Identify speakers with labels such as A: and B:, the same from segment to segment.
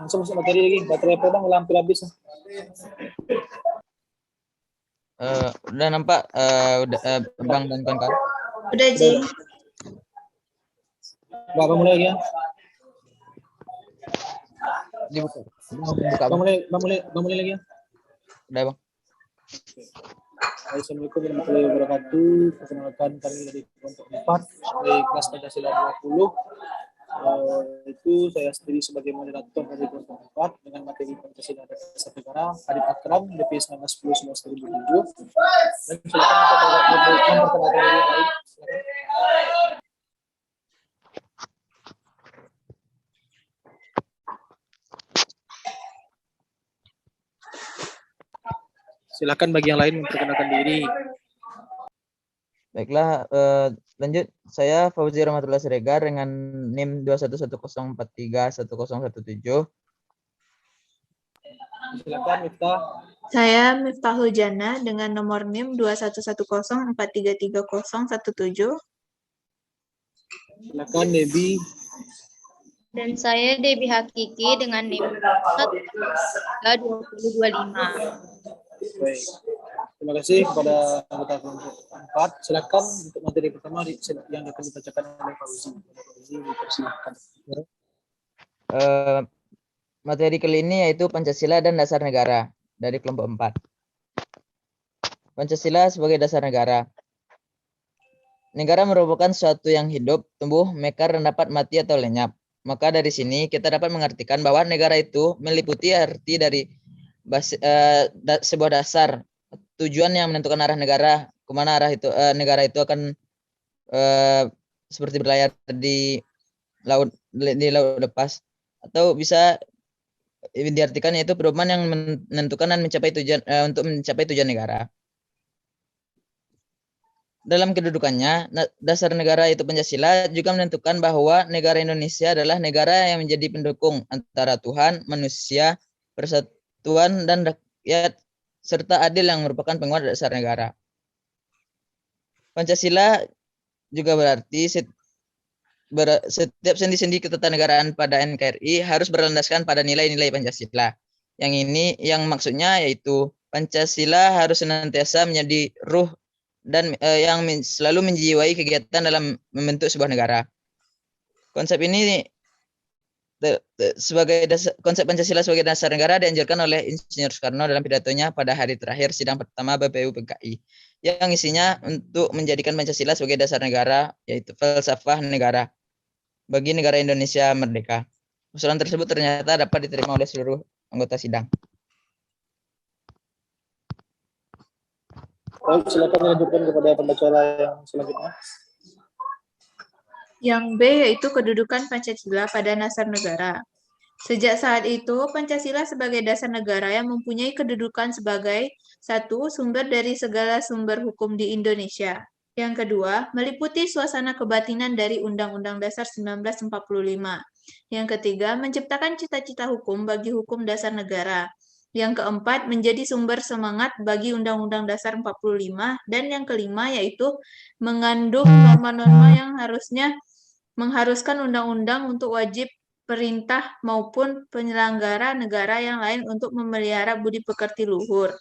A: Langsung masuk materi lagi. Baterai apa bang? Hampir habis.
B: Udah nampak udah, bang dan kawan-kawan?
C: Udah, Jing.
A: Bang, mulai lagi ya.
B: Dibuka. Buka,
A: Bang mulai lagi ya.
B: Udah bang.
A: Assalamualaikum warahmatullahi wabarakatuh. Perkenalkan kami dari kelompok 4 dari kelas Pancasila 20. Itu saya sendiri sebagai moderator dari kelompok 4 dengan materi Pancasila dan Dasar Negara, Adib Akram, DP 1910 2007. Dan silakan kita memperkenalkan diri yang lain. Silakan bagi yang lain memperkenalkan diri.
B: Baiklah, lanjut. Saya Fauzi Rahmatullah Siregar dengan NIM 21110431017.
A: Silakan Miftah.
C: Saya Miftahul Jannah dengan nomor NIM 21104333017.
A: Silakan Debi.
D: Dan saya Debi Hakiki dengan NIM 2025.
A: Baik. Terima kasih kepada anggota kelompok 4. Silakan untuk materi pertama yang akan dibacakan oleh Fauzi. Fauzi, dipersilakan.
B: Materi kali ini yaitu Pancasila dan Dasar Negara dari kelompok 4. Pancasila sebagai dasar negara. Negara merupakan suatu yang hidup, tumbuh, mekar, dan dapat mati atau lenyap. Maka dari sini kita dapat mengartikan bahwa negara itu meliputi arti dari sebuah dasar, tujuan yang menentukan arah negara, kemana arah itu negara itu akan seperti berlayar di laut lepas, atau bisa diartikan yaitu pedoman yang menentukan dan mencapai tujuan untuk mencapai tujuan negara. Dalam kedudukannya, dasar negara yaitu Pancasila juga menentukan bahwa negara Indonesia adalah negara yang menjadi pendukung antara Tuhan, manusia, persatuan dan rakyat, serta adil yang merupakan penguat dasar negara. Pancasila juga berarti setiap sendi-sendi ketatanegaraan pada NKRI harus berlandaskan pada nilai-nilai Pancasila. Yang maksudnya yaitu Pancasila harus senantiasa menjadi ruh dan yang selalu menjiwai kegiatan dalam membentuk sebuah negara. Konsep ini konsep Pancasila sebagai dasar negara dianjurkan oleh Insinyur Soekarno dalam pidatonya pada hari terakhir sidang pertama BPU PKI, yang isinya untuk menjadikan Pancasila sebagai dasar negara, yaitu falsafah negara bagi negara Indonesia merdeka. Usulan tersebut ternyata dapat diterima oleh seluruh anggota sidang.
A: Baik, silakan dilanjutkan kepada pembicara yang selanjutnya.
C: Yang B yaitu kedudukan Pancasila pada dasar negara. Sejak saat itu, Pancasila sebagai dasar negara yang mempunyai kedudukan sebagai satu, sumber dari segala sumber hukum di Indonesia. Yang kedua, meliputi suasana kebatinan dari Undang-Undang Dasar 1945. Yang ketiga, menciptakan cita-cita hukum bagi hukum dasar negara. Yang keempat, menjadi sumber semangat bagi Undang-Undang Dasar 45. Dan yang kelima, yaitu mengandung norma-norma yang mengharuskan undang-undang untuk wajib perintah maupun penyelenggara negara yang lain untuk memelihara budi pekerti luhur.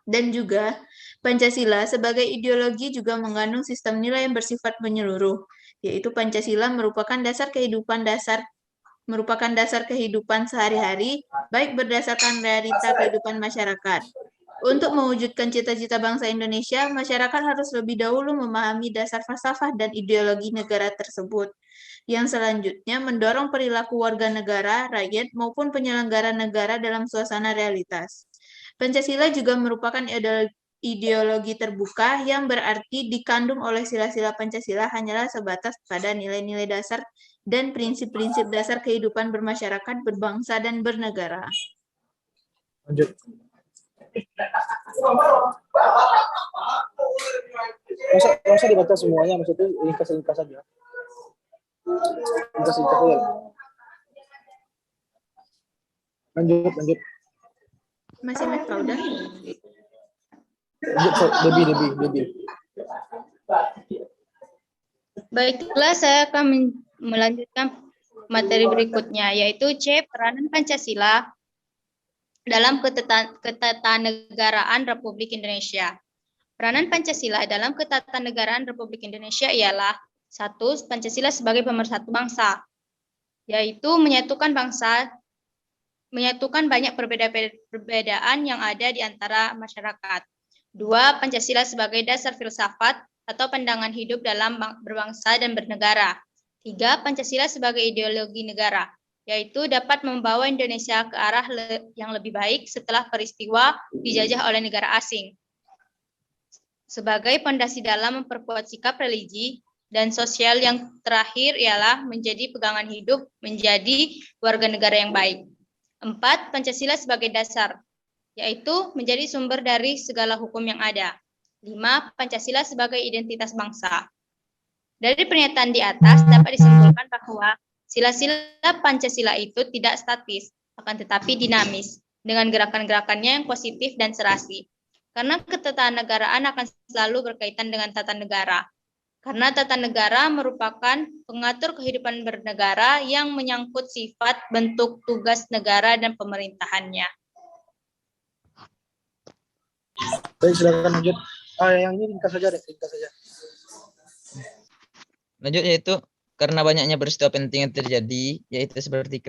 C: Dan juga Pancasila sebagai ideologi juga mengandung sistem nilai yang bersifat menyeluruh, yaitu Pancasila merupakan dasar kehidupan sehari-hari, baik berdasarkan realita kehidupan masyarakat. Untuk mewujudkan cita-cita bangsa Indonesia, masyarakat harus lebih dahulu memahami dasar falsafah dan ideologi negara tersebut. Yang selanjutnya mendorong perilaku warga negara, rakyat, maupun penyelenggara negara dalam suasana realitas. Pancasila juga merupakan ideologi terbuka yang berarti dikandung oleh sila-sila Pancasila hanyalah sebatas pada nilai-nilai dasar dan prinsip-prinsip dasar kehidupan bermasyarakat, berbangsa, dan bernegara.
A: Lanjut. Masa dibaca semuanya, maksudnya ringkas-ringkas saja. Ringkas-ringkas saja. Lanjut.
C: Masih Miftah udah?
A: Lanjut, Debi.
D: Baiklah, saya akan melanjutkan materi berikutnya, yaitu C. Peranan Pancasila dalam ketatanegaraan Republik Indonesia. Peranan Pancasila dalam ketatanegaraan Republik Indonesia ialah 1. Pancasila sebagai pemersatu bangsa, yaitu menyatukan banyak perbedaan yang ada di antara masyarakat. 2. Pancasila sebagai dasar filsafat atau pandangan hidup dalam berbangsa dan bernegara. 3. Pancasila sebagai ideologi negara, yaitu dapat membawa Indonesia ke arah yang lebih baik setelah peristiwa dijajah oleh negara asing. Sebagai pondasi dalam memperkuat sikap religi dan sosial yang terakhir ialah menjadi pegangan hidup menjadi warga negara yang baik. 4. Pancasila sebagai dasar, yaitu menjadi sumber dari segala hukum yang ada. 5. Pancasila sebagai identitas bangsa. Dari pernyataan di atas dapat disimpulkan bahwa sila-sila Pancasila itu tidak statis, akan tetapi dinamis, dengan gerakan-gerakannya yang positif dan serasi. Karena ketatanegaraan akan selalu berkaitan dengan tata negara. Karena tata negara merupakan pengatur kehidupan bernegara yang menyangkut sifat, bentuk, tugas negara, dan pemerintahannya.
A: Baik, silakan lanjut. Yang ini ringkas saja deh, ringkas saja.
B: Lanjut, yaitu karena banyaknya peristiwa penting yang terjadi, yaitu seperti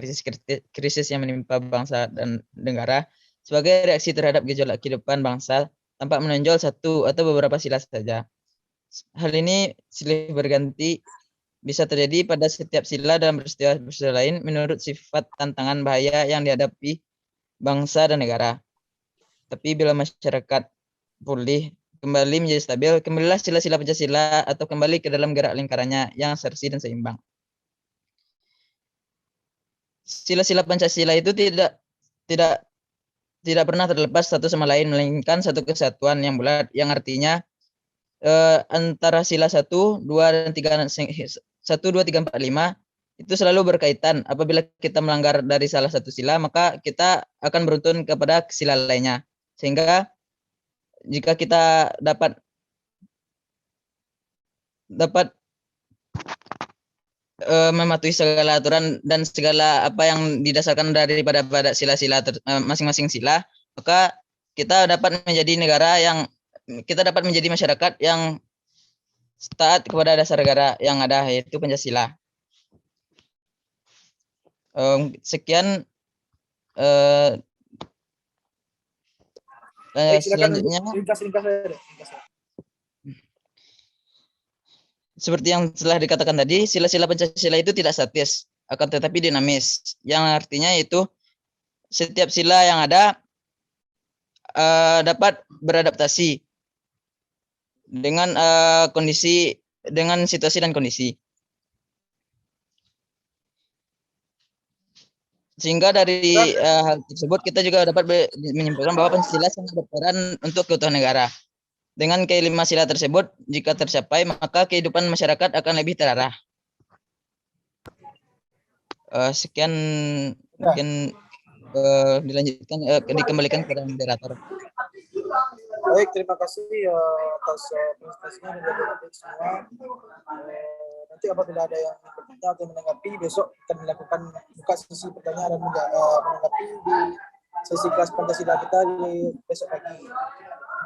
B: krisis yang menimpa bangsa dan negara, sebagai reaksi terhadap gejolak kehidupan bangsa, tampak menonjol satu atau beberapa sila saja. Hal ini silih berganti bisa terjadi pada setiap sila dalam peristiwa lain menurut sifat tantangan bahaya yang dihadapi bangsa dan negara. Tapi bila masyarakat pulih, kembali menjadi stabil, kembalilah sila-sila Pancasila atau kembali ke dalam gerak lingkarannya yang sersi dan seimbang. Sila-sila Pancasila itu tidak pernah terlepas satu sama lain, melainkan satu kesatuan yang bulat, yang artinya antara sila 1, 2, dan 3, 1, 2, 3, 4, 5 itu selalu berkaitan. Apabila kita melanggar dari salah satu sila, maka kita akan beruntun kepada sila lainnya. Sehingga jika kita dapat mematuhi segala aturan dan segala apa yang didasarkan daripada sila-sila masing-masing sila, maka kita dapat menjadi masyarakat yang taat kepada dasar negara yang ada, yaitu Pancasila. Sekian. Selanjutnya,
A: ringkas saja.
B: seperti yang telah dikatakan tadi, sila-sila Pancasila itu tidak statis, akan tetapi dinamis, yang artinya itu setiap sila yang ada dapat beradaptasi dengan situasi dan kondisi. Sehingga dari hal tersebut kita juga dapat menyimpulkan bahwa Pancasila sangat berperan untuk keutuhan negara. Dengan kelima sila tersebut, jika tercapai, maka kehidupan masyarakat akan lebih terarah. Sekian, mungkin dilanjutkan, dikembalikan kepada moderator.
A: Baik, terima kasih atas presentasinya dan jawaban semua. Nanti apabila ada yang bertanya atau menanggapi, besok akan melakukan buka sesi pertanyaan dan menanggapi di sesi kelas Pancasila kita di besok pagi.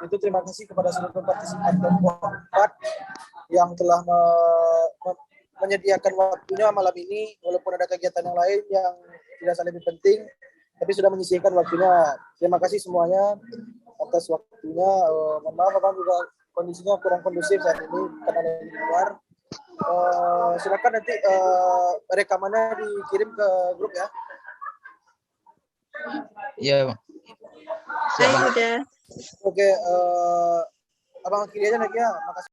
A: Itu terima kasih kepada seluruh partisipan kelompok 4 yang telah menyediakan waktunya malam ini, walaupun ada kegiatan yang lain yang dirasa lebih penting, tapi sudah menyisihkan waktunya. Terima kasih semuanya atas waktunya. Mohon maaf abang juga kondisinya kurang kondusif saat ini karena ada di luar. Silakan nanti rekamannya dikirim ke grup ya.
B: Iya, Bang.
C: Saya udah.
A: Oke, abang akhiri aja lagi ya. Makasih.